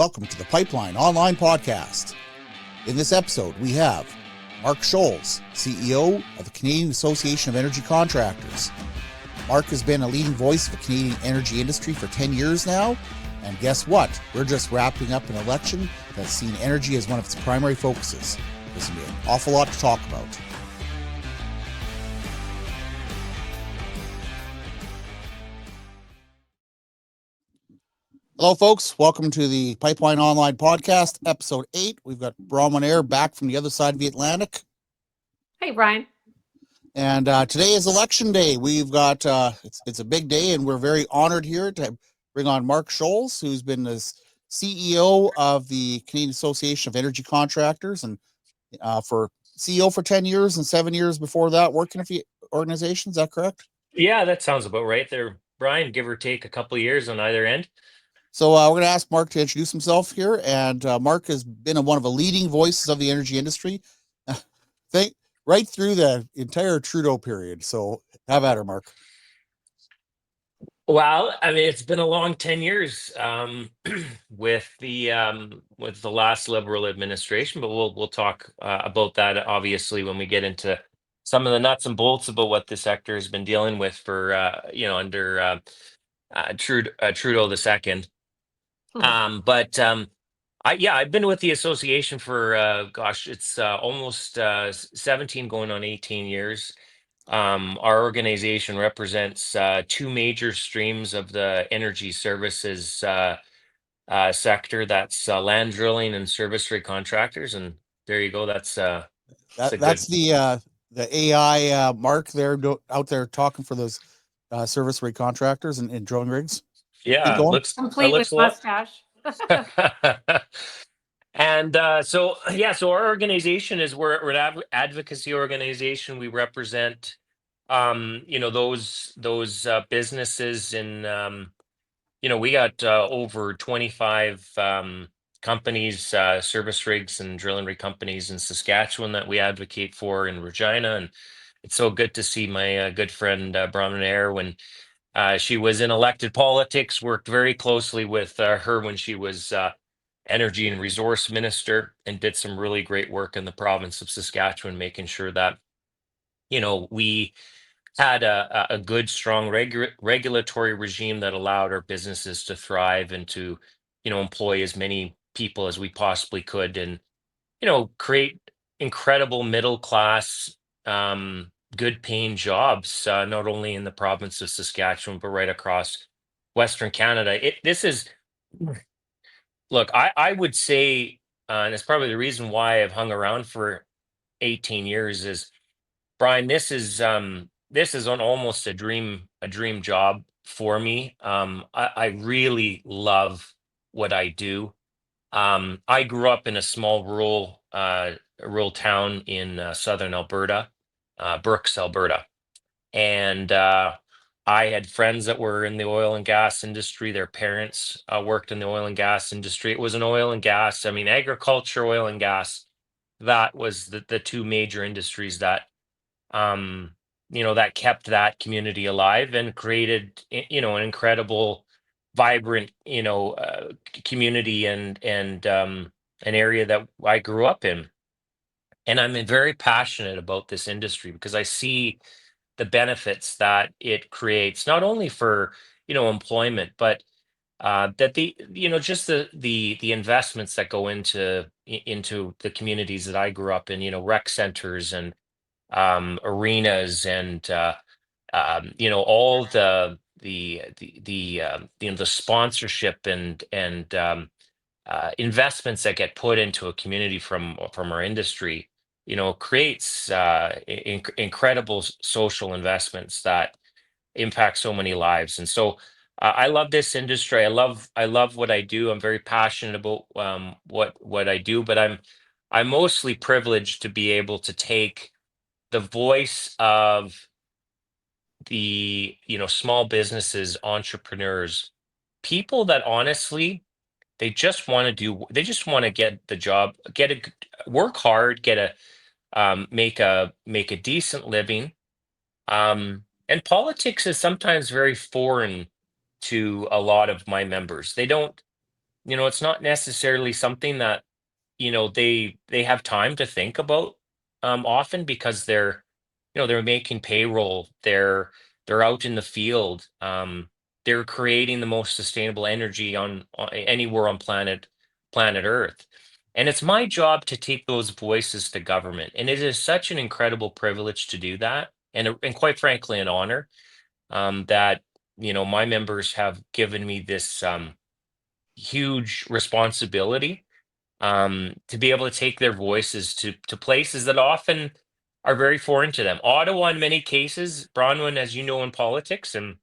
Welcome to the Pipeline Online Podcast. In this episode, we have Mark Scholz, CEO of the Canadian Association of Energy Contractors. Mark has been a leading voice of the Canadian energy industry for 10 years now, and guess what? We're just wrapping up an election that's seen energy as one of its primary focuses. There's going to be an awful lot to talk about. Hello, folks. Welcome to the Pipeline Online Podcast, Episode 8. We've got Bronwyn Eyre back from the other side of the Atlantic. Hey, Brian. And today is Election Day. We've got, it's a big day, and we're very honored here to bring on Mark Scholz, who's been the CEO of the Canadian Association of Energy Contractors, and for CEO for 10 years and 7 years before that, working a few organizations. Is that correct? Yeah, that sounds about right there, Brian, give or take a couple of years on either end. So we're going to ask Mark to introduce himself here, and Mark has been one of the leading voices of the energy industry right through the entire Trudeau period. So have at her, Mark. Well, I mean, it's been a long 10 years with the last Liberal administration, but we'll talk about that obviously when we get into some of the nuts and bolts about what the sector has been dealing with for under Trudeau the second. I've been with the association for it's almost 17 going on 18 years. Our organization represents two major streams of the energy services sector. That's land drilling and service rig contractors. And there you go. That's the AI Mark there out there talking for those service rig contractors and drilling rigs. Yeah, looks complete with mustache. And so our organization is we're an advocacy organization. We represent those businesses in we got over 25 companies, service rigs and drilling rig companies in Saskatchewan that we advocate for in Regina. And it's so good to see my good friend Bronwyn Eyre when she was in elected politics, worked very closely with her when she was energy and resource minister, and did some really great work in the province of Saskatchewan, making sure that we had a good, strong regulatory regime that allowed our businesses to thrive and to employ as many people as we possibly could, and create incredible middle class good paying jobs, not only in the province of Saskatchewan, but right across Western Canada. I would say, and it's probably the reason why I've hung around for 18 years is, Brian, this is almost a dream job for me. I really love what I do. I grew up in a small rural town in southern Alberta, Brooks, Alberta. And I had friends that were in the oil and gas industry. Their parents worked in the oil and gas industry. It was an oil and gas, agriculture, oil and gas. That was the two major industries that, that kept that community alive and created, an incredible, vibrant, community and an area that I grew up in. And I'm very passionate about this industry because I see the benefits that it creates, not only for employment, but that just the investments that go into the communities that I grew up in, rec centers and arenas and all the sponsorship and investments that get put into a community from our industry, creates incredible social investments that impact so many lives. And so I love this industry. I love what I do. I'm very passionate about what I do, but I'm mostly privileged to be able to take the voice of the small businesses, entrepreneurs, people that honestly they just want to get the job, work hard, make a decent living. And politics is sometimes very foreign to a lot of my members. They don't it's not necessarily something that, they have time to think about often, because they're making payroll, they're out in the field, they're creating the most sustainable energy on anywhere on planet Earth. And it's my job to take those voices to government, and it is such an incredible privilege to do that, and quite frankly an honor, that my members have given me this huge responsibility, to be able to take their voices to places that often are very foreign to them. Ottawa, in many cases, Bronwyn, as you know, in politics, and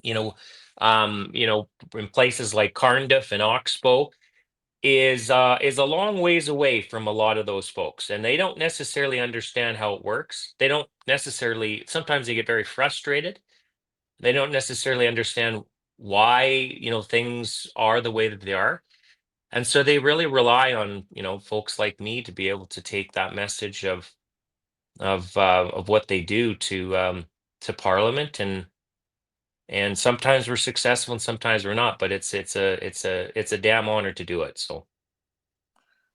you know, in places like Cardiff and Oxbow, is a long ways away from a lot of those folks, and they don't necessarily understand how it works. They don't necessarily. Sometimes they get very frustrated. They don't necessarily understand why things are the way that they are, and so they really rely on folks like me to be able to take that message of what they do to Parliament, and sometimes we're successful and sometimes we're not, but it's a damn honor to do it. So.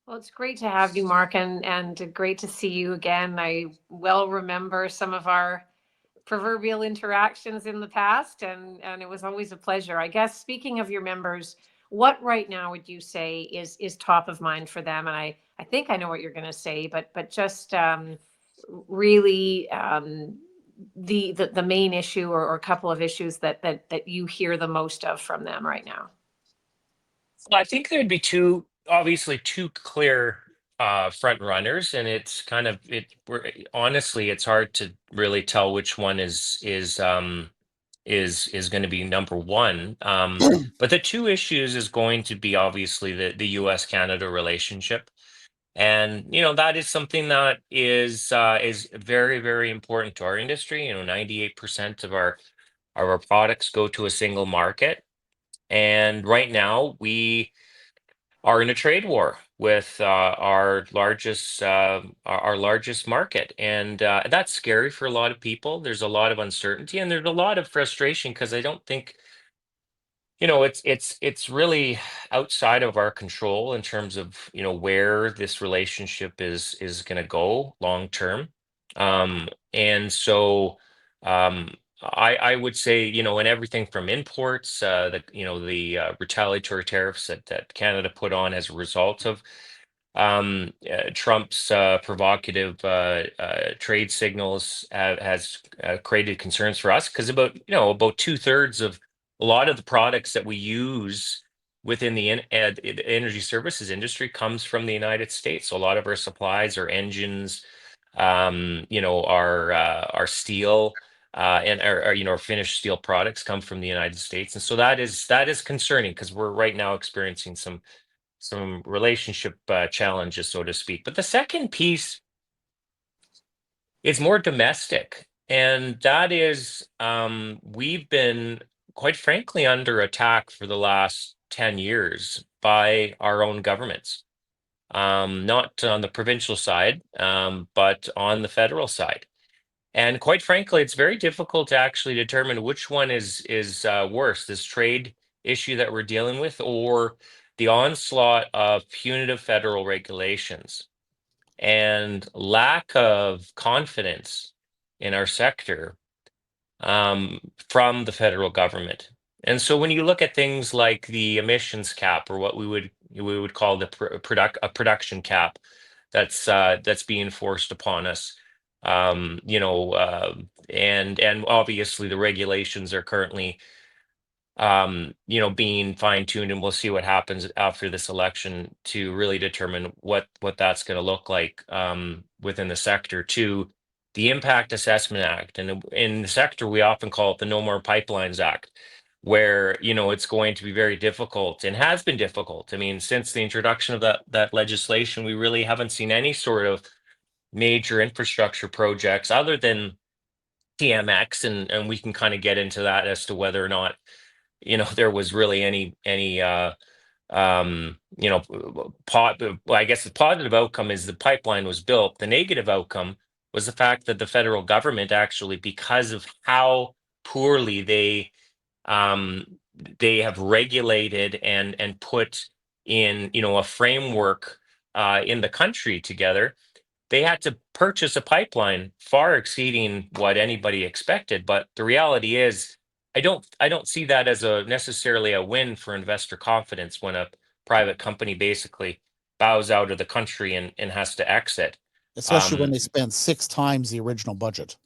Well, it's great to have you, Mark, and great to see you again. I well remember some of our proverbial interactions in the past, and it was always a pleasure. I guess, speaking of your members, what right now would you say is top of mind for them? And I think I know what you're going to say, but just really the main issue, or a couple of issues that you hear the most of from them right now. Well, I think there'd be obviously two clear front runners, and it's kind of honestly, it's hard to really tell which one is going to be number one. But the two issues is going to be obviously the U.S. Canada relationship, and that is something that is very, very important to our industry. 98% of our products go to a single market, and right now we are in a trade war with our largest market, and that's scary for a lot of people. There's a lot of uncertainty and there's a lot of frustration, because I don't think it's really outside of our control in terms of where this relationship is going to go long term. And so I would say, in everything from imports, the retaliatory tariffs that Canada put on as a result of Trump's provocative trade signals, has created concerns for us, because about 2/3 of a lot of the products that we use within the energy services industry comes from the United States. So a lot of our supplies, our engines, our steel, and our finished steel products come from the United States, and so that is concerning, because we're right now experiencing some relationship challenges, so to speak. But the second piece is more domestic, and that is, we've been, quite frankly, under attack for the last 10 years by our own governments. Not on the provincial side, but on the federal side. And quite frankly, it's very difficult to actually determine which one is worse, this trade issue that we're dealing with, or the onslaught of punitive federal regulations and lack of confidence in our sector, from the federal government. And so when you look at things like the emissions cap, or what we would call a production cap, that's being forced upon us, and obviously the regulations are currently being fine tuned, and we'll see what happens after this election to really determine what that's going to look like within the sector. To the Impact Assessment Act, and in the sector we often call it the No More Pipelines Act, where it's going to be very difficult, and has been difficult. I mean, since the introduction of that legislation, we really haven't seen any sort of major infrastructure projects other than TMX, and we can kind of get into that as to whether or not there was really any well, I guess the positive outcome is the pipeline was built. The negative outcome was the fact that the federal government actually, because of how poorly they they have regulated and put in, a framework in the country together. They had to purchase a pipeline far exceeding what anybody expected. But the reality is, I don't see that as a necessarily a win for investor confidence when a private company basically bows out of the country and has to exit. Especially when they spend 6 times the original budget.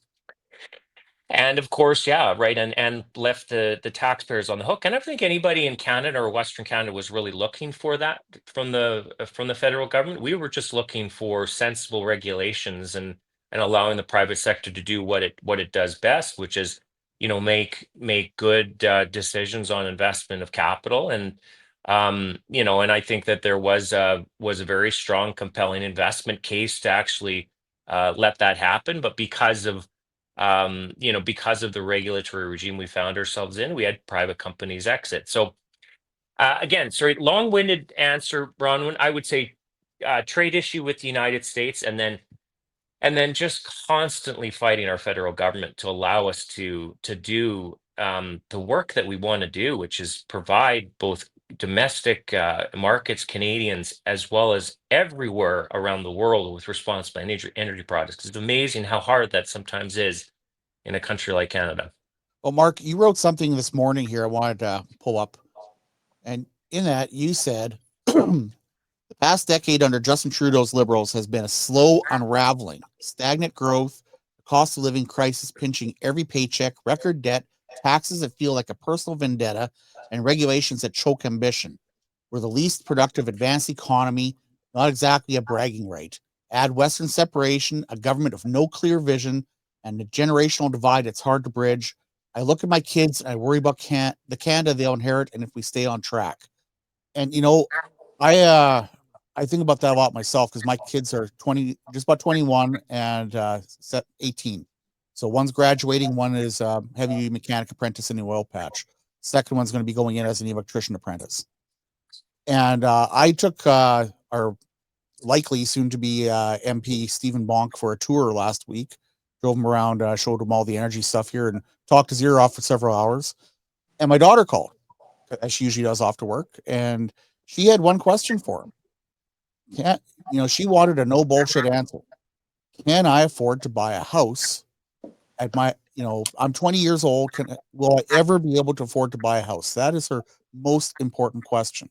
And of course, yeah, right, and left the taxpayers on the hook. And I don't think anybody in Canada or Western Canada was really looking for that from the federal government. We were just looking for sensible regulations and allowing the private sector to do what it does best, which is, make good decisions on investment of capital. And and I think that there was a very strong, compelling investment case to actually let that happen. But because of the regulatory regime we found ourselves in, we had private companies exit. So again, sorry, long-winded answer, Bronwyn. I would say trade issue with the United States, and then just constantly fighting our federal government to allow us to do the work that we want to do, which is provide both domestic markets, Canadians, as well as everywhere around the world with responsible energy products. It's amazing how hard that sometimes is in a country like Canada. Well, Mark, you wrote something this morning here I wanted to pull up. And in that, you said the past decade under Justin Trudeau's Liberals has been a slow unraveling, stagnant growth, cost of living crisis pinching every paycheck, record debt, taxes that feel like a personal vendetta, and regulations that choke ambition. We're the least productive advanced economy, not exactly a bragging right. Add Western separation, a government of no clear vision, and the generational divide that's hard to bridge. I look at my kids and I worry about the Canada they'll inherit, and if we stay on track. And I think about that a lot myself because my kids are 20, just about 21, and 18. So one's graduating, one is heavy mechanic apprentice in the oil patch. Second one's going to be going in as an electrician apprentice. And I took our likely soon to be MP Stephen Bonk for a tour last week. Drove him around, showed him all the energy stuff here, and talked his ear off for several hours. And my daughter called, as she usually does after work, and she had one question for him. She wanted a no bullshit answer. Can I afford to buy a house at my, I'm 20 years old. Will I ever be able to afford to buy a house? That is her most important question.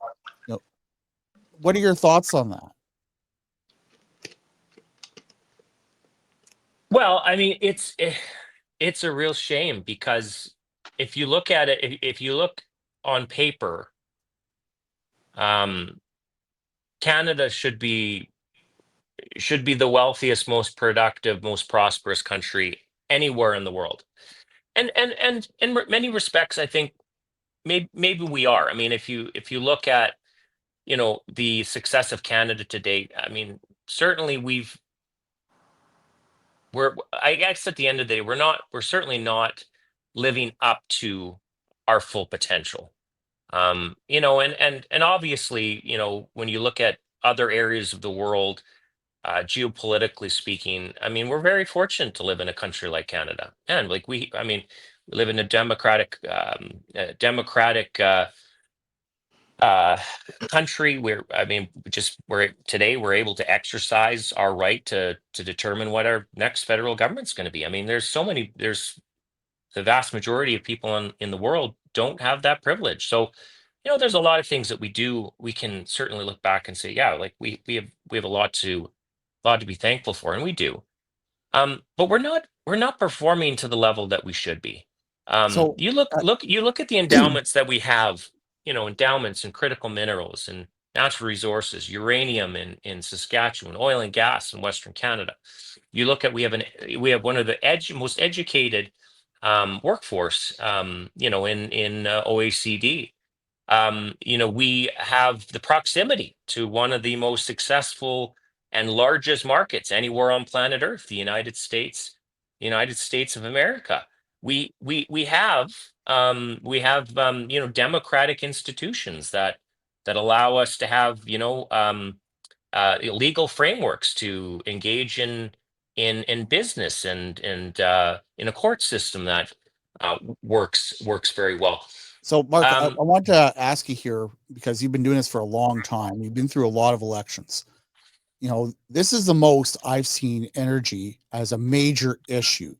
What are your thoughts on that? Well, I mean, it's a real shame because if you look at it, if you look on paper, Canada should be the wealthiest, most productive, most prosperous country anywhere in the world. And in many respects, I think maybe we are. I mean, if you look at the success of Canada to date, I mean, certainly I guess at the end of the day, we're certainly not living up to our full potential. And obviously, when you look at other areas of the world, geopolitically speaking, I mean, we're very fortunate to live in a country like Canada, and like I mean, we live in a democratic country where, I mean, today we're able to exercise our right to determine what our next federal government's going to be. I mean, there's the vast majority of people in the world don't have that privilege. So, there's a lot of things that we can certainly look back and say, yeah, like we have a lot to be thankful for, and we do. But we're not performing to the level that we should be. So You look at the endowments that we have, endowments in critical minerals and natural resources, uranium in Saskatchewan, oil and gas in Western Canada. You look at we have one of the most educated workforce, in OECD. We have the proximity to one of the most successful and largest markets anywhere on planet Earth, the United States of America. We have democratic institutions that allow us to have legal frameworks to engage in business and in a court system that works very well. So, Mark, I Um, want to ask you here, because you've been doing this for a long time. You've been through a lot of elections. This is the most I've seen energy as a major issue.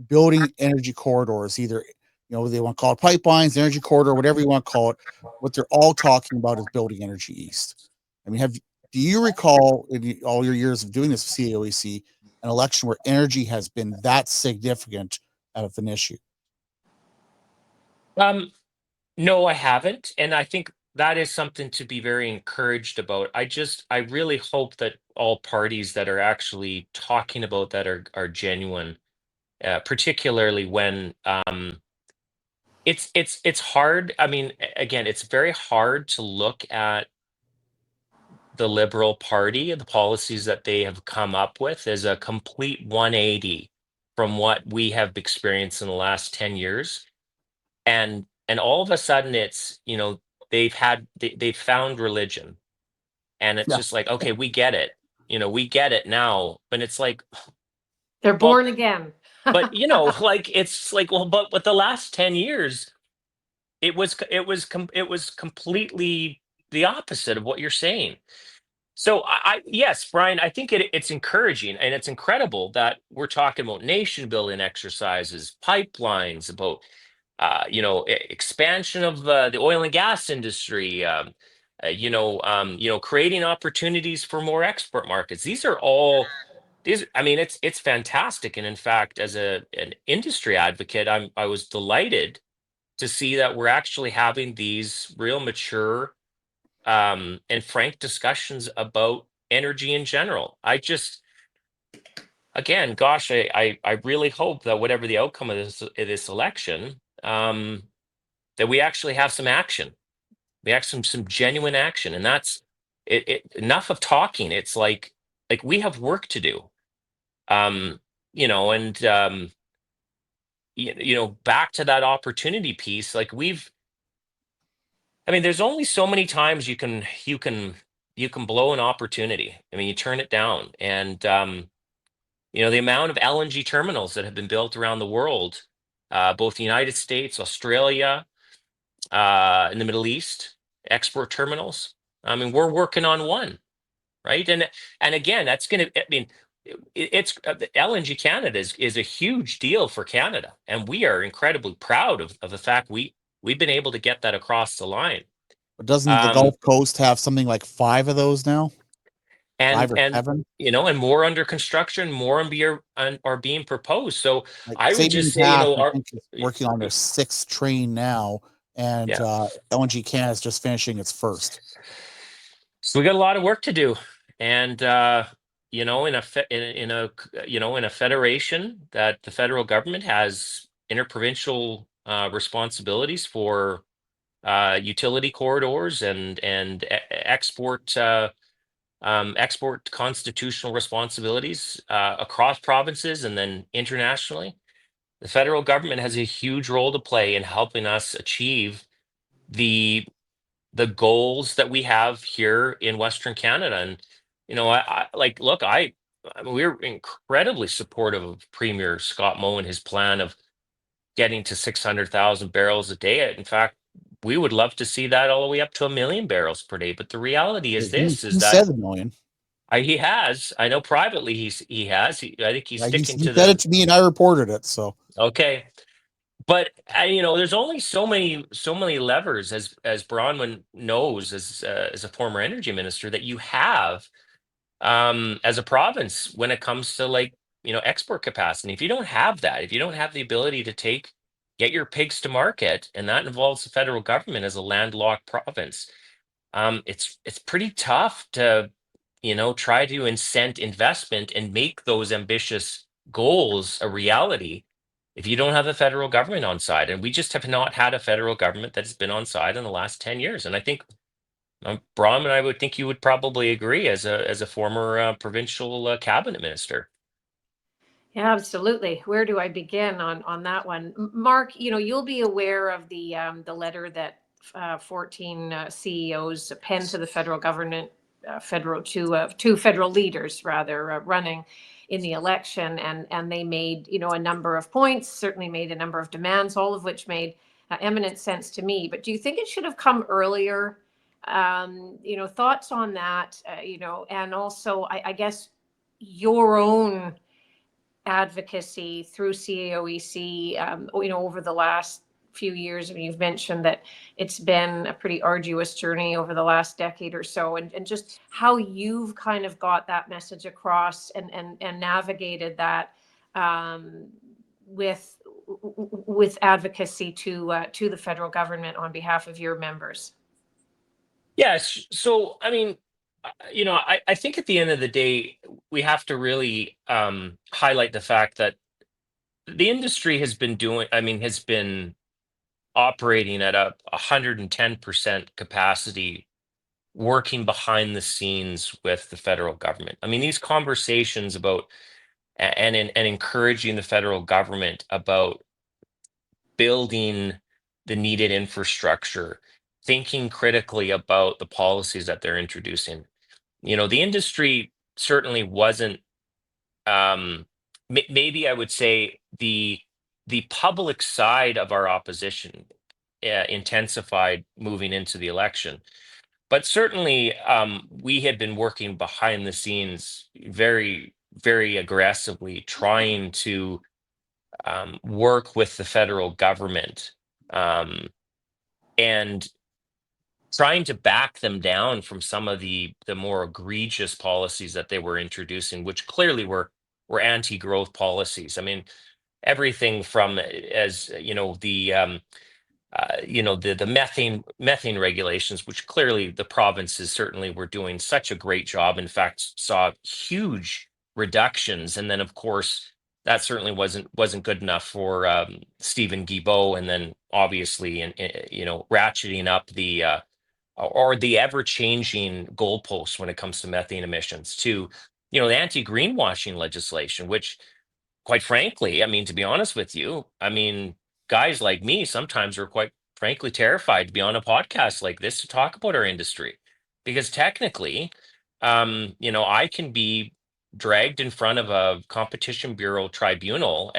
Building energy corridors, either, they want to call it pipelines, energy corridor, whatever you want to call it. What they're all talking about is building energy east. I mean, do you recall in all your years of doing this CAOEC an election where energy has been that significant of an issue? um, no, I haven't, and I think that is something to be very encouraged about. I really hope that all parties that are actually talking about that are genuine, particularly when it's hard. I mean, again, it's very hard to look at the Liberal Party and the policies that they have come up with as a complete 180 from what we have experienced in the last 10 years. And all of a sudden it's, they've found religion, and it's Yeah. just like, okay, we get it. We get it now. But it's like, They're well, born again. but like it's like, well, but with the last 10 years, it was completely the opposite of what you're saying. So yes, Brian, I think it's encouraging and it's incredible that we're talking about nation building exercises, pipelines, about expansion of the oil and gas industry, creating opportunities for more export markets. These are all these. I mean, it's fantastic. And in fact, as an industry advocate, I was delighted to see that we're actually having these real mature and frank discussions about energy in general. Again, gosh, I really hope that whatever the outcome of this election, that we actually have some action. We have some genuine action, and that's enough of talking. It's like we have work to do. And back to that opportunity piece, like I mean, there's only so many times you can blow an opportunity. I mean, you turn it down, and the amount of LNG terminals that have been built around the world, both the United States, Australia, in the Middle East, export terminals. I mean, we're working on one, right? And again, that's going to. I mean, it's the LNG Canada is a huge deal for Canada, and we are incredibly proud of the fact we've been able to get that across the line. But doesn't the Um, Gulf Coast have something like 5 of those now? 5 and or and 7? and more under construction, more are being proposed. So Like I would just Sabine say, Pass, I our think, is working on their 6th train now, and yeah. LNG Canada is just finishing its 1st. So we got a lot of work to do, and in a federation that the federal government has interprovincial responsibilities for utility corridors and export constitutional responsibilities across provinces and then internationally. The federal government has a huge role to play in helping us achieve the the goals that we have here in Western Canada. And I like look, we're incredibly supportive of Premier Scott Moe and his plan of getting to 600,000 barrels a day. In fact, we would love to see that all the way up to 1 million barrels per day. But the reality is He this: is he that said 1,000,000. he has. I know privately he has. I think he's Yeah, he sticking to said it the to me and I reported it, so okay. But there's only so many levers, as Bronwyn knows, as a former energy minister, that you have as a province when it comes to, like, export capacity. If you don't have that, if you don't have the ability to get your pigs to market, and that involves the federal government as a landlocked province, it's pretty tough to try to incent investment and make those ambitious goals a reality if you don't have the federal government on side. And we just have not had a federal government that has been on side in the last 10 years. And I think, Brom, and I would think you would probably agree as a former provincial cabinet minister. Yeah, absolutely. Where do I begin on that one? Mark, you'll be aware of the letter that 14 CEOs penned to the federal government, two federal leaders rather, running in the election, and they made a number of points, certainly made a number of demands, all of which made eminent sense to me. But do you think it should have come earlier? Thoughts on that, and also, I guess, your own advocacy through CAOEC, over the last few years. I mean, you've mentioned that it's been a pretty arduous journey over the last decade or so, and just how you've kind of got that message across and navigated that with advocacy to the federal government on behalf of your members. Yes. So, I mean, I think at the end of the day, we have to really highlight the fact that the industry has been operating at a 110% capacity, working behind the scenes with the federal government. I mean, these conversations about and encouraging the federal government about building the needed infrastructure, thinking critically about the policies that they're introducing. The industry certainly wasn't. Maybe I would say the public side of our opposition intensified moving into the election. But certainly, we had been working behind the scenes very, very aggressively, trying to work with the federal government and trying to back them down from some of the more egregious policies that they were introducing, which clearly were anti-growth policies. I mean, everything from, as the methane regulations, which clearly the provinces certainly were doing such a great job. In fact, saw huge reductions, and then of course that certainly wasn't good enough for Stephen Guilbeault, and then obviously, ratcheting up the ever-changing goalposts when it comes to methane emissions to the anti-greenwashing legislation, which, quite frankly, I mean, to be honest with you, I mean, guys like me sometimes are quite frankly terrified to be on a podcast like this to talk about our industry, because technically, I can be dragged in front of a competition bureau tribunal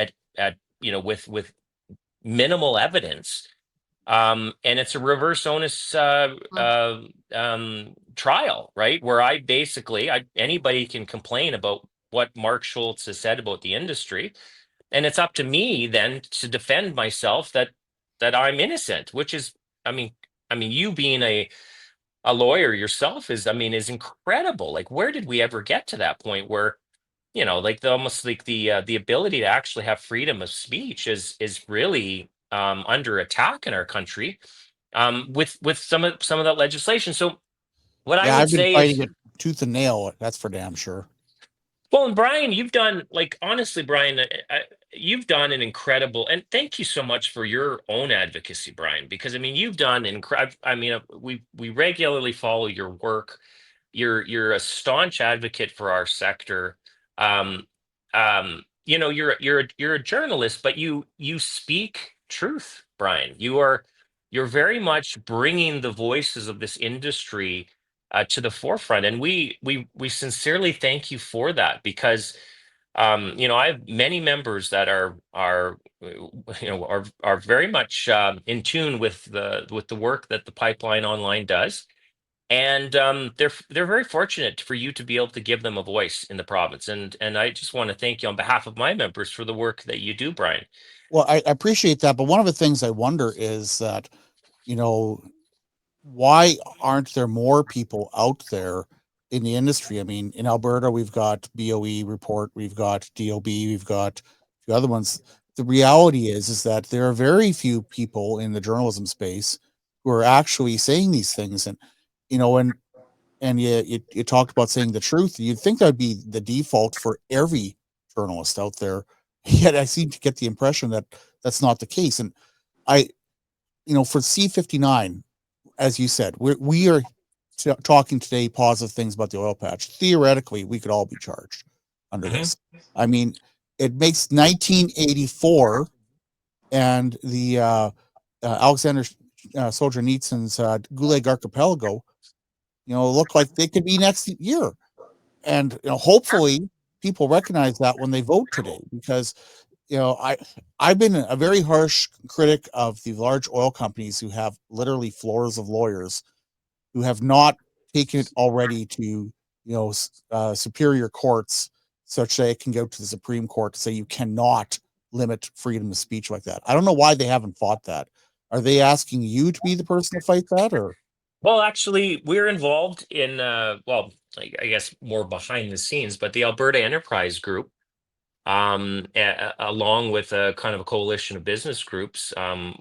with minimal evidence, and it's a reverse onus trial, right? Where anybody can complain about what Mark Scholz has said about the industry, and it's up to me then to defend myself that I'm innocent, which is, I mean, you being a lawyer yourself is incredible. Like, where did we ever get to that point where, like the ability to actually have freedom of speech is really under attack in our country, with some of that legislation. So what I would I've been say fighting is, it tooth and nail. That's for damn sure. well, and Brian, you've done, like, honestly, Brian, you've done an incredible, and thank you so much for your own advocacy, Brian, because you've done incredible. We regularly follow your work. You're a staunch advocate for our sector. You're a journalist, but you speak truth, Brian. You're very much bringing the voices of this industry to the forefront, and we sincerely thank you for that, because I have many members that are very much in tune with the work that the Pipeline Online does, and they're very fortunate for you to be able to give them a voice in the province, and I just want to thank you on behalf of my members for the work that you do, Brian. Well, I appreciate that, but one of the things I wonder is that, why aren't there more people out there in the industry? I mean, in Alberta, we've got BOE report, we've got DOB, we've got a few other ones. The reality is that there are very few people in the journalism space who are actually saying these things. And, you talked about saying the truth. You'd think that would be the default for every journalist out there. Yet I seem to get the impression that that's not the case. And for C-59, as you said, we are talking today positive things about the oil patch. Theoretically, we could all be charged under this. I mean, it makes 1984 and the Alexander Solzhenitsyn's Gulag Archipelago, look like they could be next year. And hopefully people recognize that when they vote today, because I've been a very harsh critic of the large oil companies who have literally floors of lawyers who have not taken it already to superior courts such that it can go to the Supreme Court to say you cannot limit freedom of speech like that. I don't know why they haven't fought that. Are they asking you to be the person to fight that, or? Well, actually, we're involved in, I guess more behind the scenes, but the Alberta Enterprise Group, along with a kind of a coalition of business groups,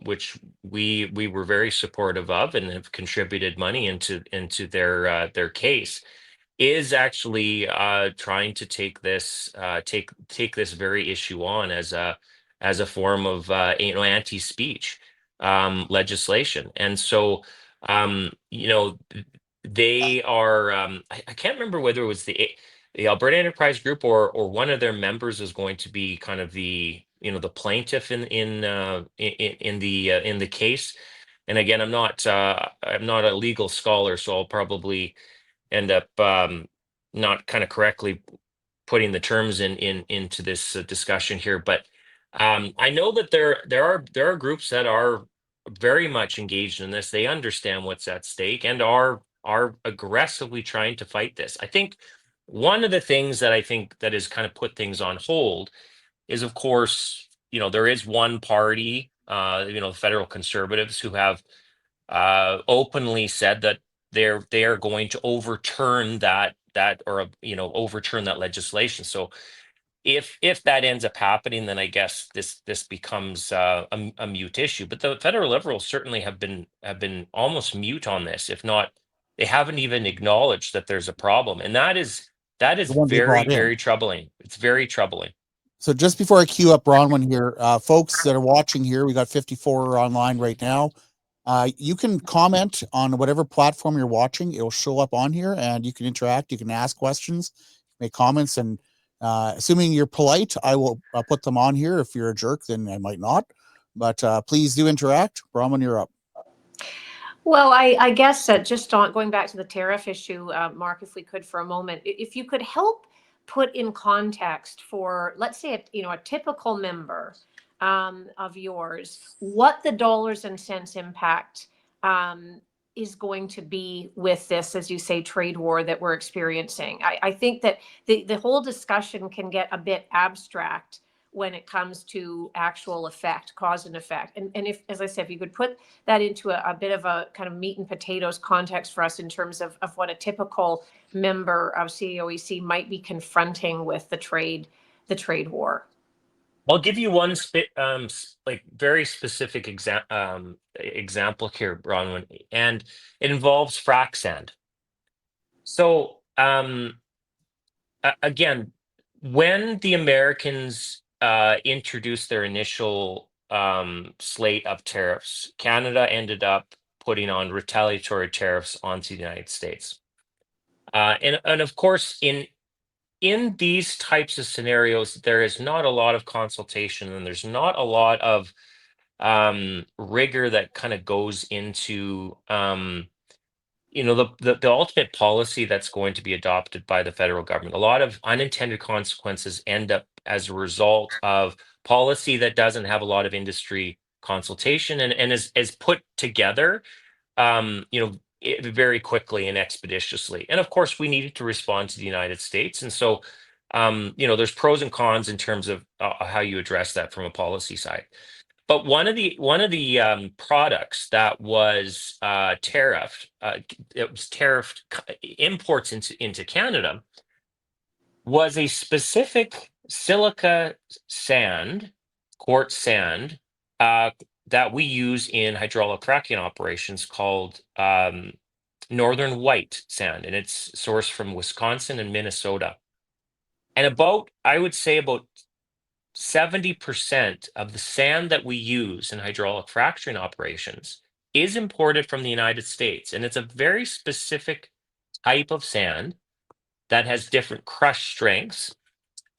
which we were very supportive of and have contributed money into their case, is actually trying to take this very issue on as a form of anti-speech legislation. And so they are I can't remember whether it was the Alberta Enterprise Group or one of their members is going to be kind of the plaintiff in the case. And again, I'm not a legal scholar, so I'll probably end up not kind of correctly putting the terms into this discussion here. But I know that there are groups that are very much engaged in this. They understand what's at stake and are aggressively trying to fight this. I think one of the things that I think that has kind of put things on hold is, of course, there is one party, the federal conservatives, who have openly said that they are going to overturn overturn that legislation. So if that ends up happening, then I guess this becomes a mute issue. But the federal Liberals certainly have been almost mute on this, if not, they haven't even acknowledged that there's a problem, and that is The one they very, brought in. very troubling. It's very troubling. So just before I queue up Bronwyn here, folks that are watching here, we got 54 online right now. You can comment on whatever platform you're watching. It'll show up on here and you can interact. You can ask questions, make comments, and assuming you're polite, I will put them on here. If you're a jerk, then I might not. But please do interact. Bronwyn, you're up. Well, I guess just going back to the tariff issue, Mark, if we could for a moment, if you could help put in context for, let's say, a typical member of yours, what the dollars and cents impact is going to be with this, as you say, trade war that we're experiencing. I think that the whole discussion can get a bit abstract when it comes to actual effect, cause and effect. And if, as I said, if you could put that into a bit of a kind of meat and potatoes context for us in terms of what a typical member of CAOEC might be confronting with the trade war. I'll give you one very specific example here, Bronwyn, and it involves frac sand. So again, when the Americans introduced their initial slate of tariffs, Canada ended up putting on retaliatory tariffs onto the United States. And of course, in these types of scenarios, there is not a lot of consultation and there's not a lot of rigor that kind of goes into the ultimate policy that's going to be adopted by the federal government. A lot of unintended consequences end up as a result of policy that doesn't have a lot of industry consultation and is put together very quickly and expeditiously. And of course, we needed to respond to the United States. And so there's pros and cons in terms of how you address that from a policy side. But one of the products that was tariffed, it was tariffed imports into Canada, was a specific silica sand, quartz sand, that we use in hydraulic fracking operations called Northern White sand, and it's sourced from Wisconsin and Minnesota. And I would say about 70% of the sand that we use in hydraulic fracturing operations is imported from the United States. And it's a very specific type of sand that has different crush strengths.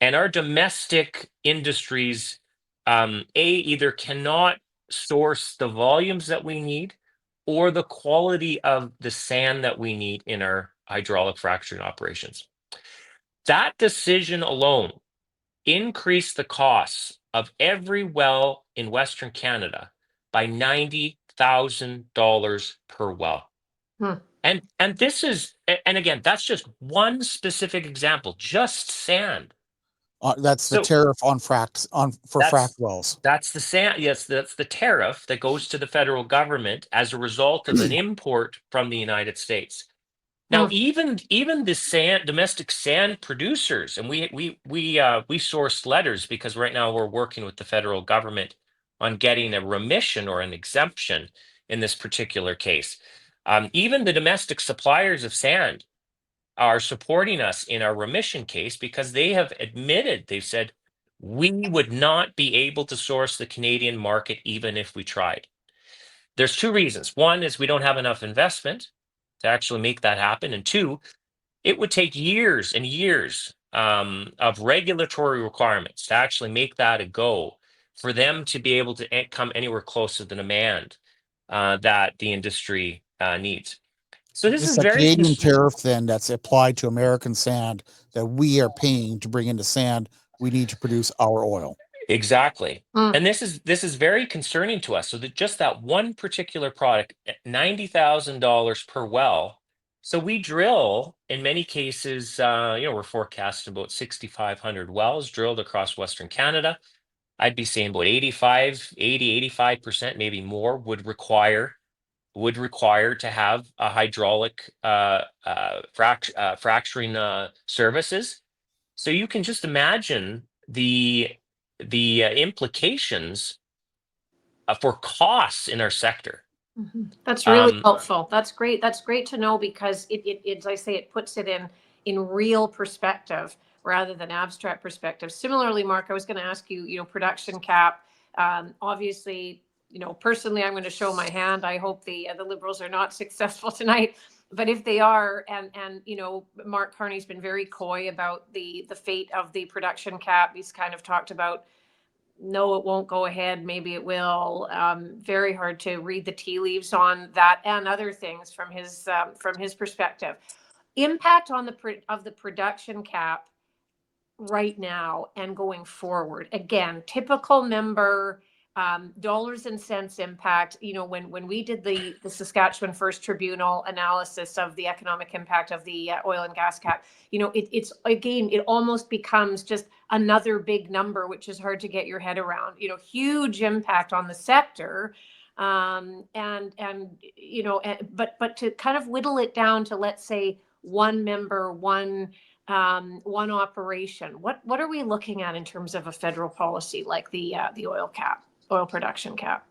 And our domestic industries, either cannot source the volumes that we need or the quality of the sand that we need in our hydraulic fracturing operations. That decision alone increased the costs of every well in Western Canada by $90,000 per well. Hmm. And this is, and again, that's just one specific example, just sand. That's the So tariff on frac wells. that's the sand. Yes, that's the tariff that goes to the federal government as a result of an import from the United States. Now, Hmm. even the domestic sand producers, and we source letters because right now we're working with the federal government on getting a remission or an exemption in this particular case. Even the domestic suppliers of sand are supporting us in our remission case because they have admitted, they've said, we would not be able to source the Canadian market even if we tried. There's two reasons. One is we don't have enough investment to actually make that happen. And two, it would take years and years of regulatory requirements to actually make that a go for them to be able to come anywhere close to the demand that the industry needs. So this It's is a very Canadian tariff then that's applied to American sand that we are paying to bring into sand we need to produce our oil. exactly. Hmm. And this is very concerning to us. So that just that one particular product, $90,000 per well. So we drill in many cases, we're forecasting about 6,500 wells drilled across Western Canada. I'd be saying about 85%, maybe more would require to have a hydraulic fracturing services. So you can just imagine the implications for costs in our sector. That's really Um, helpful. That's great. That's great to know because as I say, it puts it in real perspective rather than abstract perspective. Similarly, Mark, I was going to ask you, production cap. Obviously, personally, I'm going to show my hand. I hope the Liberals are not successful tonight. But if they are, and Mark Carney's been very coy about the fate of the production cap. He's kind of talked about no, it won't go ahead. Maybe it will. Very hard to read the tea leaves on that and other things from his perspective. Impact on the production cap right now and going forward. Again, typical member dollars and cents impact. When we did the Saskatchewan First Tribunal analysis of the economic impact of the oil and gas cap, it's again, it almost becomes just another big number, which is hard to get your head around. Huge impact on the sector. But to kind of whittle it down to, let's say, one member, one operation. What are we looking at in terms of a federal policy like the oil production cap?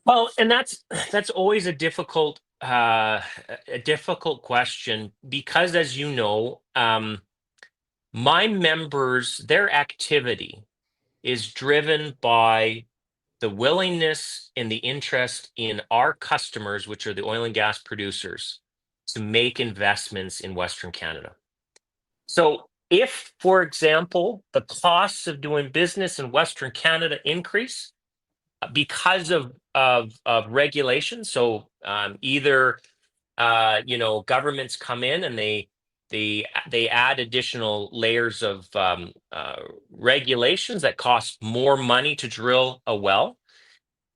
well, and that's always a difficult question because, as you know, my members, their activity is driven by the willingness and the interest in our customers, which are the oil and gas producers, to make investments in Western Canada. So if, for example, the costs of doing business in Western Canada increase because of regulation, so either governments come in and they add additional layers of regulations that cost more money to drill a well,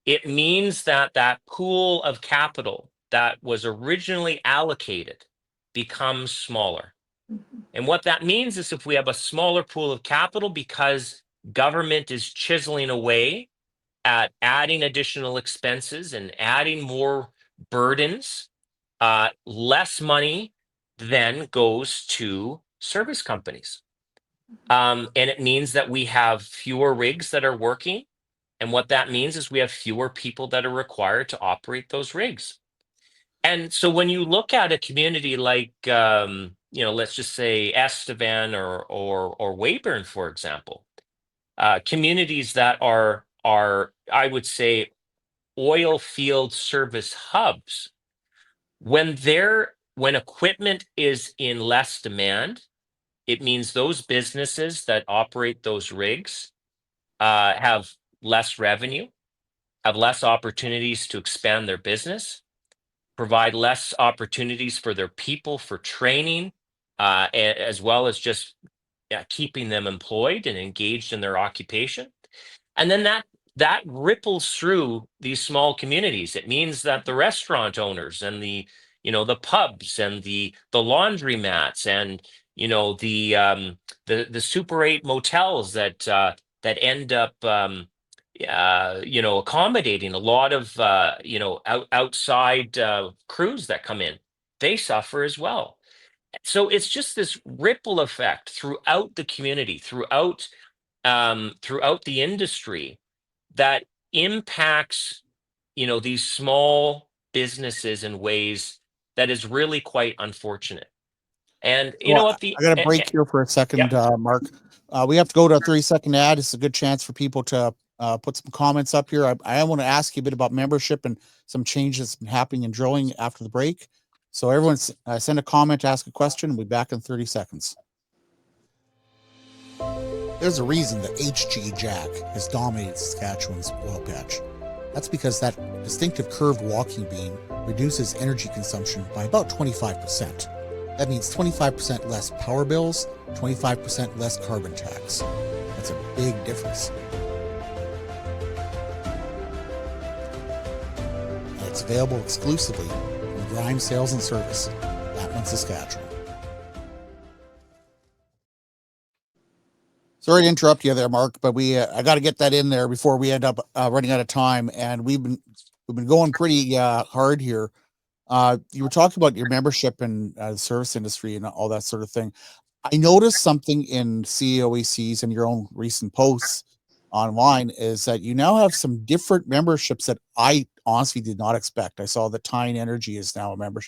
it means that that pool of capital that was originally allocated becomes smaller. And what that means is if we have a smaller pool of capital because government is chiseling away at adding additional expenses and adding more burdens, less money then goes to service companies. And it means that we have fewer rigs that are working. And what that means is we have fewer people that are required to operate those rigs. And so when you look at a community like, let's just say Estevan or Weyburn, for example, communities that are I would say oil field service hubs, when equipment is in less demand, it means those businesses that operate those rigs have less revenue, have less opportunities to expand their business, provide less opportunities for their people for training, as well as just keeping them employed and engaged in their occupation. And then that ripples through these small communities. It means that the restaurant owners and the pubs and the laundromats and the Super 8 motels that end up accommodating a lot of outside crews that come in, they suffer as well. So it's just this ripple effect throughout the community, throughout the industry, that impacts these small businesses in ways that is really quite unfortunate. And you know Well, what, I got a break here for a yeah. second, Mark. We have to go to a 30-second ad. It's a good chance for people to put some comments up here. I want to ask you a bit about membership and some changes that's been happening in drilling after the break. So everyone send a comment, ask a question. We'll be back in 30 seconds. There's a reason that HG Jack has dominated Saskatchewan's oil patch. That's because that distinctive curved walking beam reduces energy consumption by about 25%. That means 25% less power bills, 25% less carbon tax. That's a big difference. And it's available exclusively from Grimes Sales and Service, Batman, Saskatchewan. Sorry to interrupt you there, Mark, but I got to get that in there before we end up running out of time. And we've been going pretty hard here. You were talking about your membership and the service industry and all that sort of thing. I noticed something in CAOECs and your own recent posts online is that you now have some different memberships that I honestly did not expect. I saw that Tyne Energy is now a member.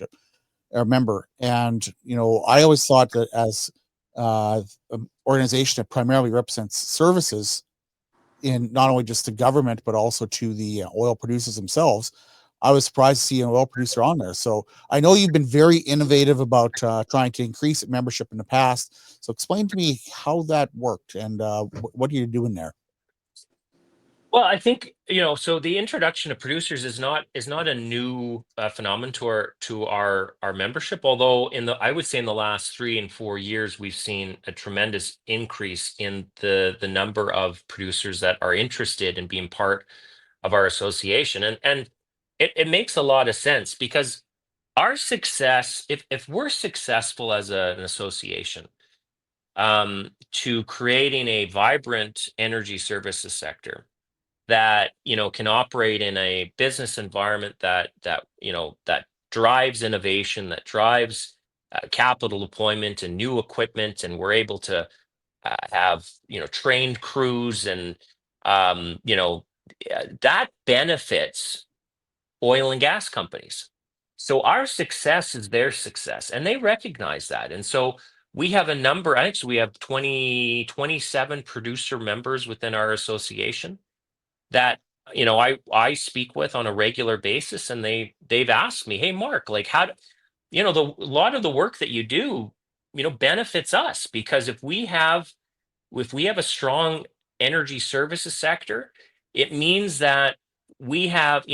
And, I always thought that as an organization that primarily represents services in not only just the government, but also to the oil producers themselves, I was surprised to see an oil producer on there. So I know you've been very innovative about trying to increase membership in the past. So explain to me how that worked and what are you doing there? Well, I think so the introduction of producers is not a new phenomenon to our membership. Although I would say in the last 3 and 4 years we've seen a tremendous increase in the number of producers that are interested in being part of our association, and it makes a lot of sense because our success, if we're successful as an association, to creating a vibrant energy services sector that can operate in a business environment that drives innovation, that drives capital deployment and new equipment, and we're able to have trained crews, and that benefits oil and gas companies. So our success is their success, and they recognize that. And so we have a number, actually we have 27 producer members within our association that I speak with on a regular basis, and they've asked me, hey Mark, like how do, a lot of the work that you do benefits us, because if we have a strong energy services sector, it means that we have,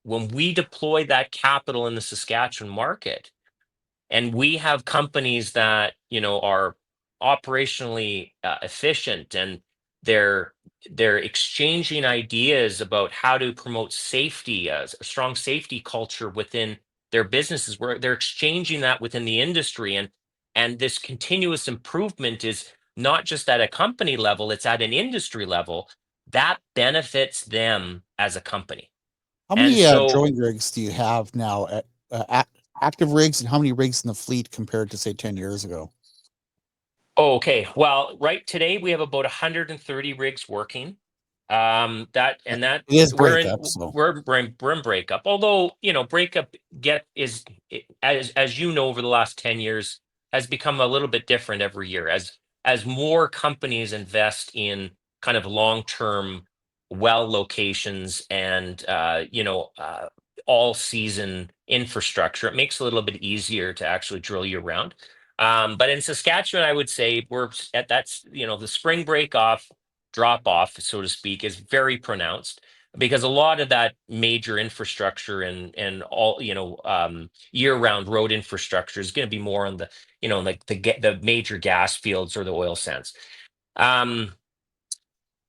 when we deploy that capital in the Saskatchewan market, and we have companies that are operationally efficient, and they're exchanging ideas about how to promote safety, a strong safety culture within their businesses, where they're exchanging that within the industry, and this continuous improvement is not just at a company level, it's at an industry level that benefits them as a company. How And many so, drilling rigs do you have now at active rigs, and how many rigs in the fleet compared to say 10 years ago? oh, okay. Well, right today we have about 130 rigs working. That and that It is we're in breakup, so we're in breakup. Although breakup as over the last 10 years has become a little bit different every year, as more companies invest in kind of long-term well locations and all season infrastructure. It makes it a little bit easier to actually drill year round. But in Saskatchewan, I would say we're at that's the spring break off drop off, so to speak, is very pronounced, because a lot of that major infrastructure and all year round road infrastructure is going to be more on the like the major gas fields or the oil sands. Um,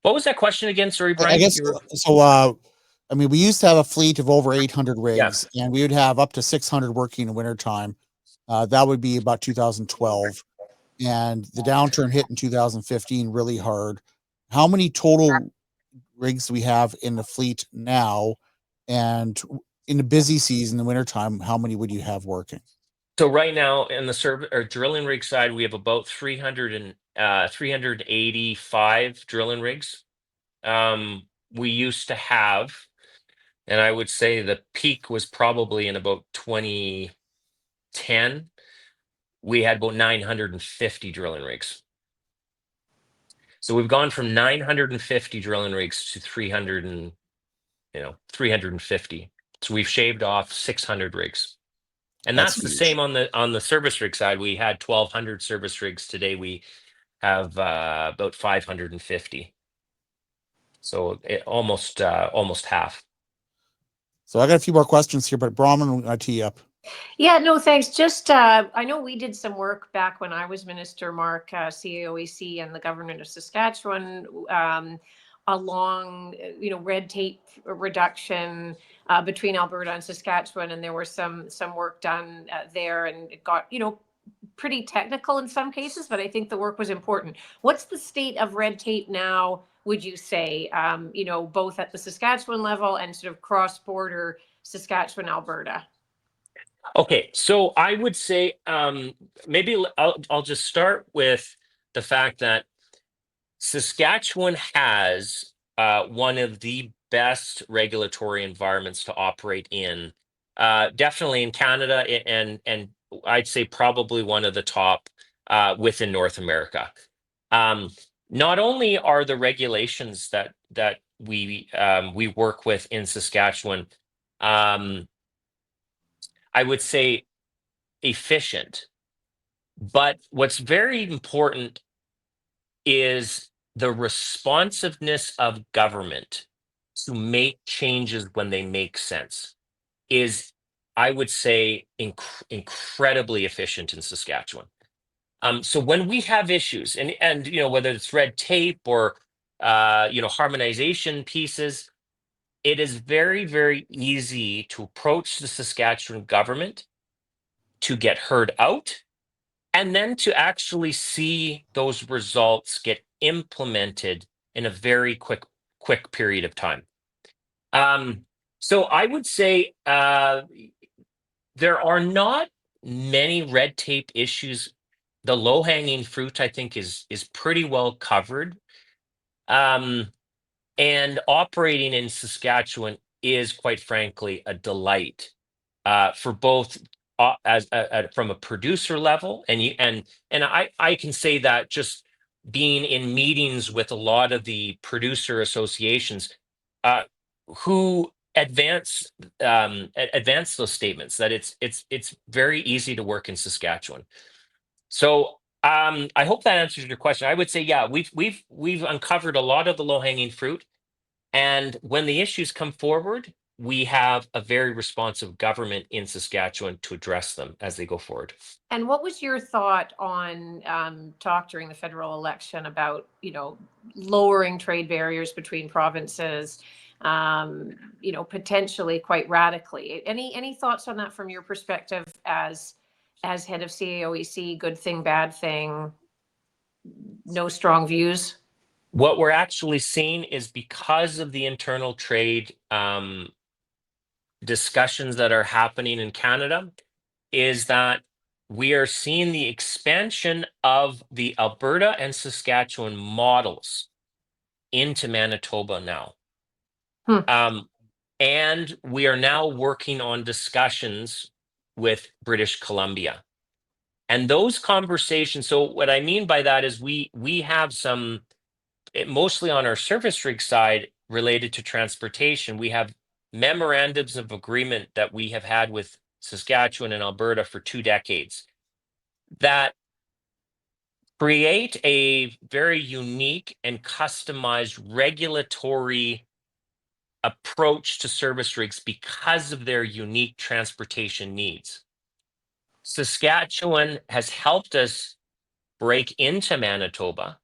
What was that question again? Sorry, I Brian. guess so. I mean, we used to have a fleet of over 800 Yeah. rigs, and we would have up to 600 working in wintertime. That would be about 2012. And the downturn hit in 2015 really hard. How many total rigs do we have in the fleet now? And in the busy season, the wintertime, how many would you have working? So right now in the service or drilling rig side, we have about 385 drilling rigs. We used to have, and I would say the peak was probably in about 2010. We had about 950 drilling rigs. So we've gone from 950 drilling rigs to 350. So we've shaved off 600 rigs. And that's the huge. same on the service rig side. We had 1,200 service rigs. Today we have about 550. So almost half. So I got a few more questions here, but Brahman, I tee up. Yeah, no, thanks. Just, I know we did some work back when I was minister, Mark, CAOEC and the government of Saskatchewan, along, red tape reduction between Alberta and Saskatchewan, and there was some work done there, and it got, pretty technical in some cases, but I think the work was important. What's the state of red tape now, would you say, both at the Saskatchewan level and sort of cross-border Saskatchewan, Alberta? Okay, so I would say maybe I'll just start with the fact that Saskatchewan has one of the best regulatory environments to operate in, definitely in Canada, and I'd say probably one of the top within North America. Not only are the regulations that we work with in Saskatchewan, I would say efficient, but what's very important is the responsiveness of government to make changes when they make sense is, I would say, incredibly efficient in Saskatchewan. So when we have issues, and whether it's red tape or harmonization pieces, it is very, very easy to approach the Saskatchewan government to get heard out, and then to actually see those results get implemented in a very quick period of time. So I would say there are not many red tape issues. The low hanging fruit, I think, is pretty well covered. And operating in Saskatchewan is, quite frankly, a delight for both as from a producer level, and I can say that just being in meetings with a lot of the producer associations who advance those statements that it's very easy to work in Saskatchewan. So I hope that answers your question. I would say, yeah, we've uncovered a lot of the low hanging fruit, and when the issues come forward, we have a very responsive government in Saskatchewan to address them as they go forward. And what was your thought on talk during the federal election about, lowering trade barriers between provinces, potentially quite radically? Any thoughts on that from your perspective as head of CAOEC? Good thing, bad thing? No strong views? What we're actually seeing is, because of the internal trade discussions that are happening in Canada, is that we are seeing the expansion of the Alberta and Saskatchewan models into Manitoba now. And we are now working on discussions with British Columbia. And those conversations, so what I mean by that is we have some, mostly on our service rig side related to transportation, we have memorandums of agreement that we have had with Saskatchewan and Alberta for 2 decades that create a very unique and customized regulatory approach to service rigs because of their unique transportation needs. Saskatchewan has helped us break into Manitoba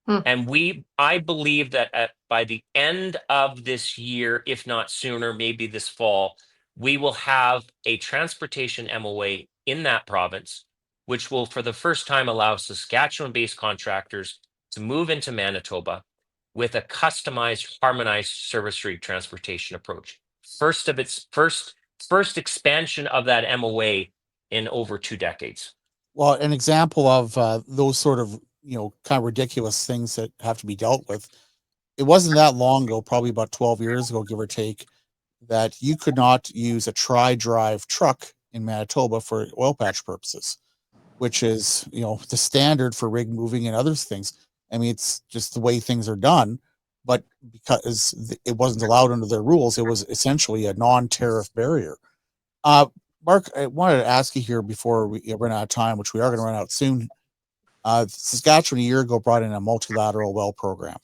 And I believe that by the end of this year, if not sooner, maybe this fall, we will have a transportation MOA in that province, which will for the first time allow Saskatchewan-based contractors to move into Manitoba with a customized, harmonized service rate transportation approach. First expansion of that MOA in over 2 decades. Well, an example of those sort of kind of ridiculous things that have to be dealt with. It wasn't that long ago, probably about 12 years ago, give or take, that you could not use a tri-drive truck in Manitoba for oil patch purposes, which is the standard for rig moving and other things. I mean, it's just the way things are done. But because it wasn't allowed under their rules, it was essentially a non-tariff barrier. Mark, I wanted to ask you here before we run out of time, which we are going to run out soon. Saskatchewan a year ago brought in a multilateral well program,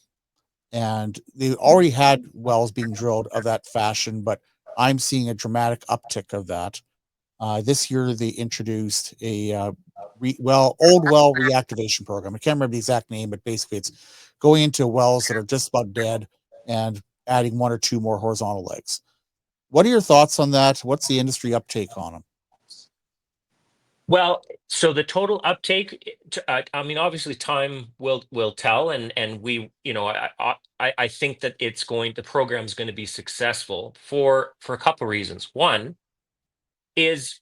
and they already had wells being drilled of that fashion, but I'm seeing a dramatic uptick of that. This year they introduced a old well reactivation program. I can't remember the exact name, but basically it's going into wells that are just about dead and adding 1 or 2 more horizontal legs. What are your thoughts on that? What's the industry uptake on them? Well, so the total uptake, I mean, obviously time will tell, and we, I think that the program's going to be successful for a couple of reasons. One is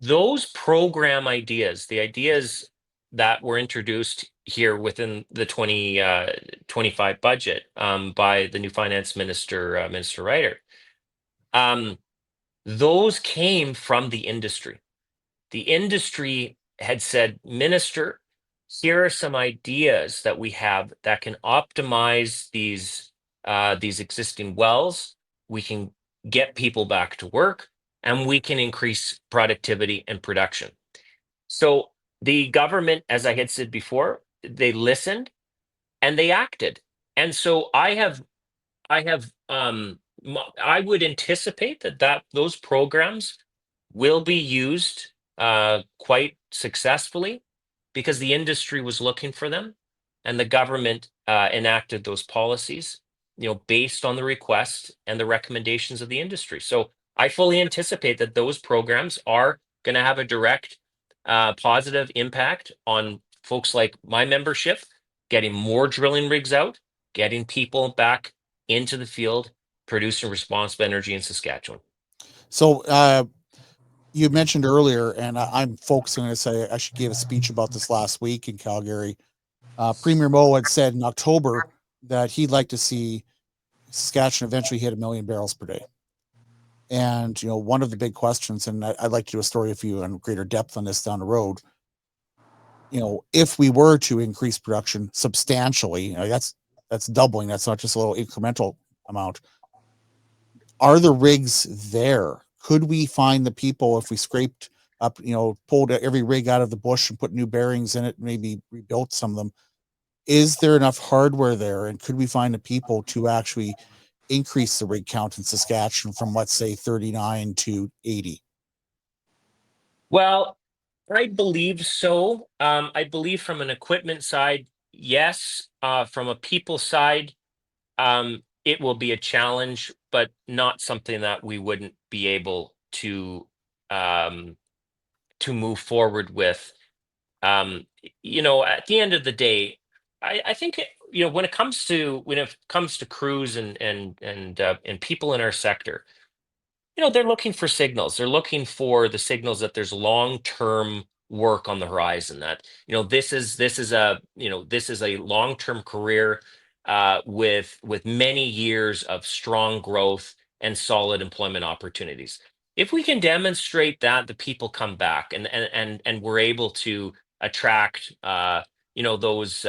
those program ideas, the ideas that were introduced here within the 2025 budget by the new finance minister, Minister Ryder, those came from the industry. The industry had said, Minister, here are some ideas that we have that can optimize these existing wells. We can get people back to work, and we can increase productivity and production. So the government, as I had said before, they listened and they acted. And so I would anticipate that those programs will be used quite successfully because the industry was looking for them, and the government enacted those policies, based on the request and the recommendations of the industry. So I fully anticipate that those programs are going to have a direct positive impact on folks like my membership, getting more drilling rigs out, getting people back into the field, producing responsible energy in Saskatchewan. So you mentioned earlier, and I'm focusing on this. I actually gave a speech about this last week in Calgary. Premier Moe had said in October that he'd like to see Saskatchewan eventually hit 1 million barrels per day. And one of the big questions, and I'd like to do a story with you in greater depth on this down the road. If we were to increase production substantially, that's doubling. That's not just a little incremental amount. Are the rigs there? Could we find the people if we scraped up, pulled every rig out of the bush and put new bearings in it, maybe rebuilt some of them? Is there enough hardware there? And could we find the people to actually increase the rig count in Saskatchewan from, let's say, 39 to 80? Well, I believe so. I believe from an equipment side, yes. From a people side, it will be a challenge, but not something that we wouldn't be able to move forward with. At the end of the day, I think when it comes to crews and people in our sector, they're looking for signals. They're looking for the signals that there's long-term work on the horizon. That this is a long-term career with many years of strong growth and solid employment opportunities. If we can demonstrate that, the people come back, and we're able to attract those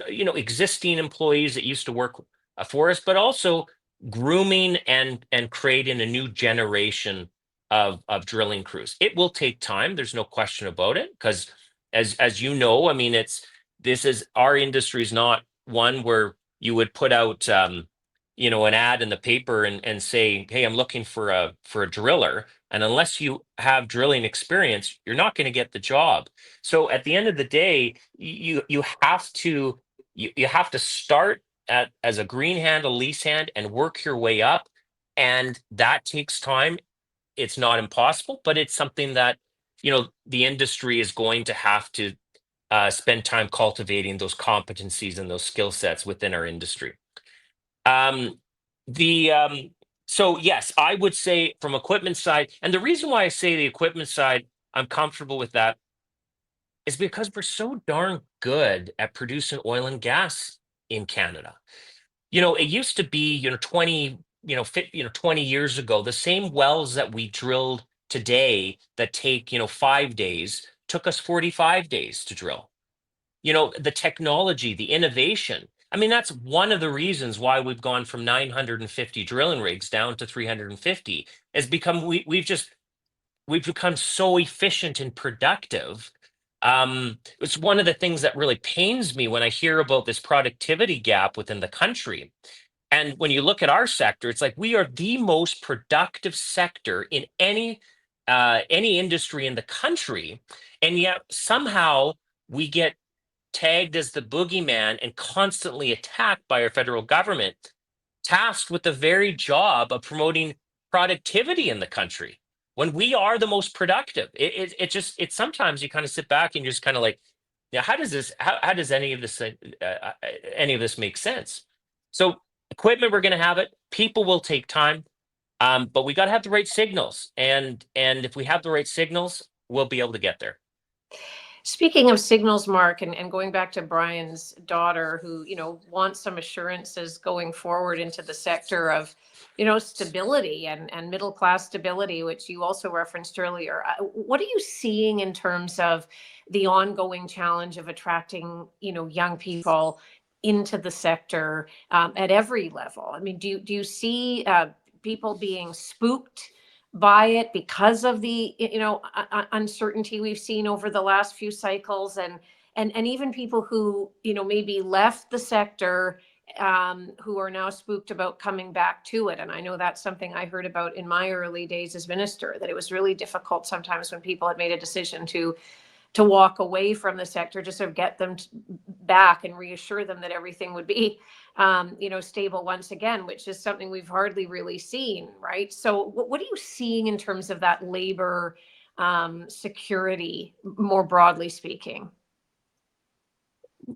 existing employees that used to work for us, but also grooming and creating a new generation of drilling crews. It will take time. There's no question about it, because as you know, I mean, our industry is not one where you would put out an ad in the paper and say, hey, I'm looking for a driller. And unless you have drilling experience, you're not going to get the job. So at the end of the day, you have to you have to start as a green hand, a lease hand, and work your way up. And that takes time. It's not impossible, but it's something that, the industry is going to have to spend time cultivating those competencies and those skill sets within our industry. Um, the So yes, I would say from equipment side, and the reason why I say the equipment side, I'm comfortable with that, is because we're so darn good at producing oil and gas in Canada. It used to be, 20, 20 years ago, the same wells that we drilled today that take, 5 days took us 45 days to drill. The technology, the innovation. I mean, that's one of the reasons why we've gone from 950 drilling rigs down to 350, is become we've become so efficient and productive. It's one of the things that really pains me when I hear about this productivity gap within the country. And when you look at our sector, it's like we are the most productive sector in any industry in the country, and yet somehow we get tagged as the boogeyman and constantly attacked by our federal government, tasked with the very job of promoting productivity in the country when we are the most productive. It sometimes you kind of sit back and you're just kind of like, yeah, how does any of this make sense? So equipment, we're going to have it. People will take time, but we got to have the right signals, and if we have the right signals, we'll be able to get there. Speaking of signals, Mark, and going back to Brian's daughter, who, wants some assurances going forward into the sector of, stability and middle class stability, which you also referenced earlier. What are you seeing in terms of the ongoing challenge of attracting, young people into the sector at every level? I mean, do you see people being spooked by it because of the uncertainty we've seen over the last few cycles, and even people who maybe left the sector who are now spooked about coming back to it? And I know that's something I heard about in my early days as minister, that it was really difficult sometimes when people had made a decision to walk away from the sector, to sort of get them back and reassure them that everything would be, stable once again, which is something we've hardly really seen, right? So what are you seeing in terms of that labor security, more broadly speaking?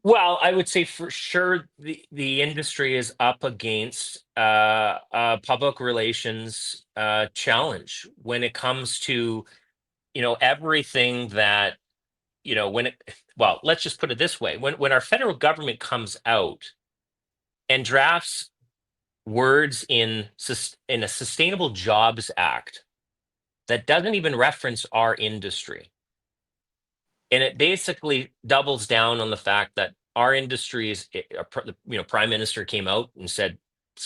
Well, I would say for sure the industry is up against a public relations challenge when it comes to everything that when it well, let's just put it this way: when our federal government comes out and drafts words in a Sustainable Jobs Act that doesn't even reference our industry, and it basically doubles down on the fact that our industry is, Prime Minister came out and said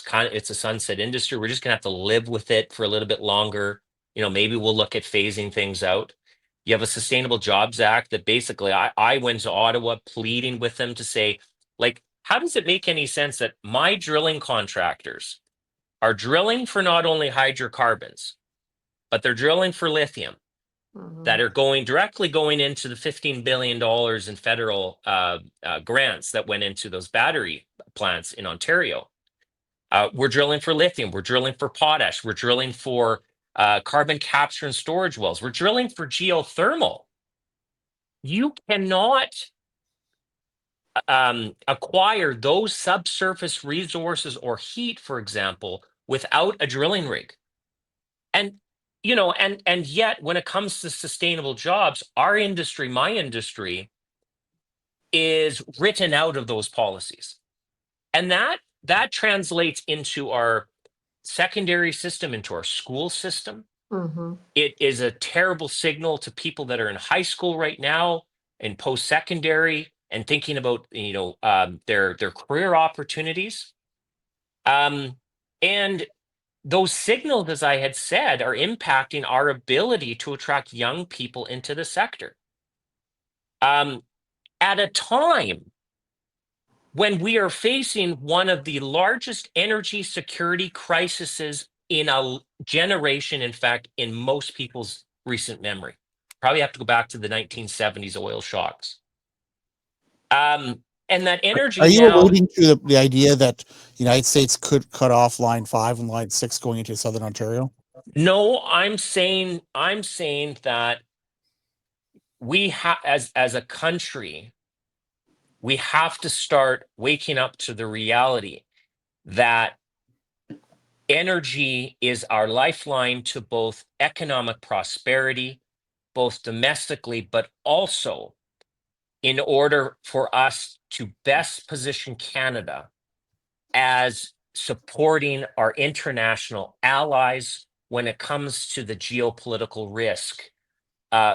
it's a sunset industry. We're just gonna have to live with it for a little bit longer. Maybe we'll look at phasing things out. You have a Sustainable Jobs Act that basically I went to Ottawa pleading with them to say, like, how does it make any sense that my drilling contractors are drilling for not only hydrocarbons, but they're drilling for lithium, that are directly going into the $15 billion in federal grants that went into those battery plants in Ontario. We're drilling for lithium. We're drilling for potash. We're drilling for carbon capture and storage wells. We're drilling for geothermal. You cannot acquire those subsurface resources or heat, for example, without a drilling rig. And and yet when it comes to sustainable jobs, our industry, my industry, is written out of those policies. And that translates into our secondary system, into our school system. It is a terrible signal to people that are in high school right now and post-secondary and thinking about their career opportunities. And those signals, as I had said, are impacting our ability to attract young people into the sector. At a time when we are facing one of the largest energy security crises in a generation, in fact, in most people's recent memory. Probably have to go back to the 1970s oil shocks. And that energy Are you now, alluding to the idea that the United States could cut off Line 5 and Line 6 going into Southern Ontario? no, I'm saying that we have, as a country, we have to start waking up to the reality that energy is our lifeline to both economic prosperity, both domestically, but also in order for us to best position Canada as supporting our international allies when it comes to the geopolitical risk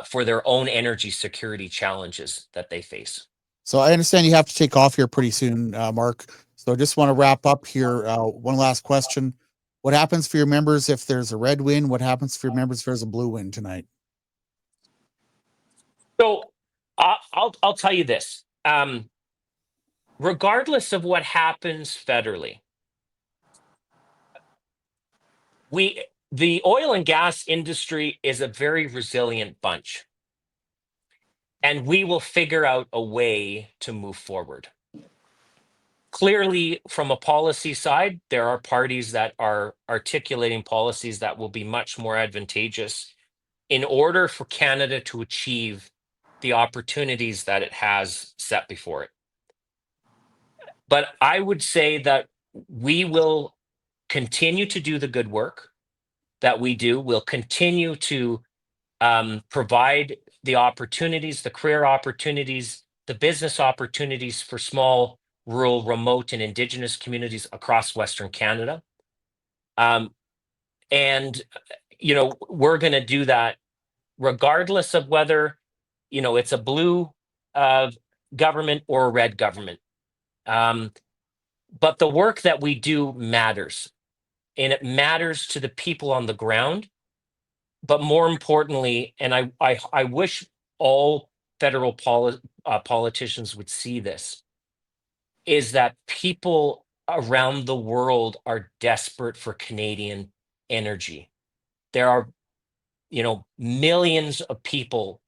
for their own energy security challenges that they face. So I understand you have to take off here pretty soon, Mark. So I just want to wrap up here. One last question. What happens for your members if there's a red win? What happens for your members if there's a blue win tonight? So I'll tell you this. Regardless of what happens federally, the oil and gas industry is a very resilient bunch, and we will figure out a way to move forward. Clearly, from a policy side, there are parties that are articulating policies that will be much more advantageous in order for Canada to achieve the opportunities that it has set before it. But I would say that we will continue to do the good work that we do. We'll continue to provide the opportunities, the career opportunities, the business opportunities for small, rural, remote, and Indigenous communities across Western Canada. And, we're going to do that regardless of whether, it's a blue government or a red government. But the work that we do matters, and it matters to the people on the ground. But more importantly, and I wish all federal politicians would see this, is that people around the world are desperate for Canadian energy. There are, millions of people,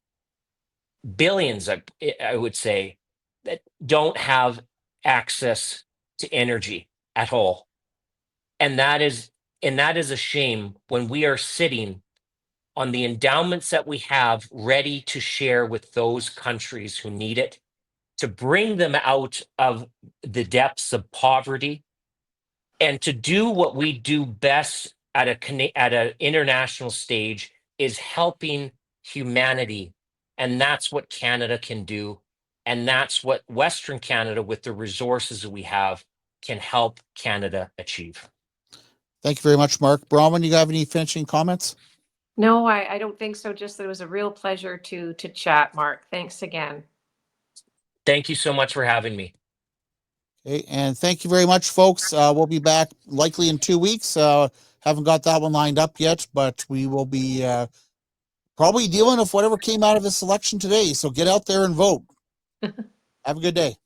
billions, I would say, that don't have access to energy at all. And that is a shame when we are sitting on the endowments that we have ready to share with those countries who need it, to bring them out of the depths of poverty, and to do what we do best at an international stage is helping humanity. And that's what Canada can do. And that's what Western Canada, with the resources that we have, can help Canada achieve. Thank you very much, Mark. Bronwyn, you have any finishing comments? No, I don't think so. Just that it was a real pleasure to chat, Mark. Thanks again. Thank you so much for having me. Okay, and thank you very much, folks. We'll be back likely in 2 weeks. Haven't got that one lined up yet, but we will be probably dealing with whatever came out of this election today. So get out there and vote. Have a good day.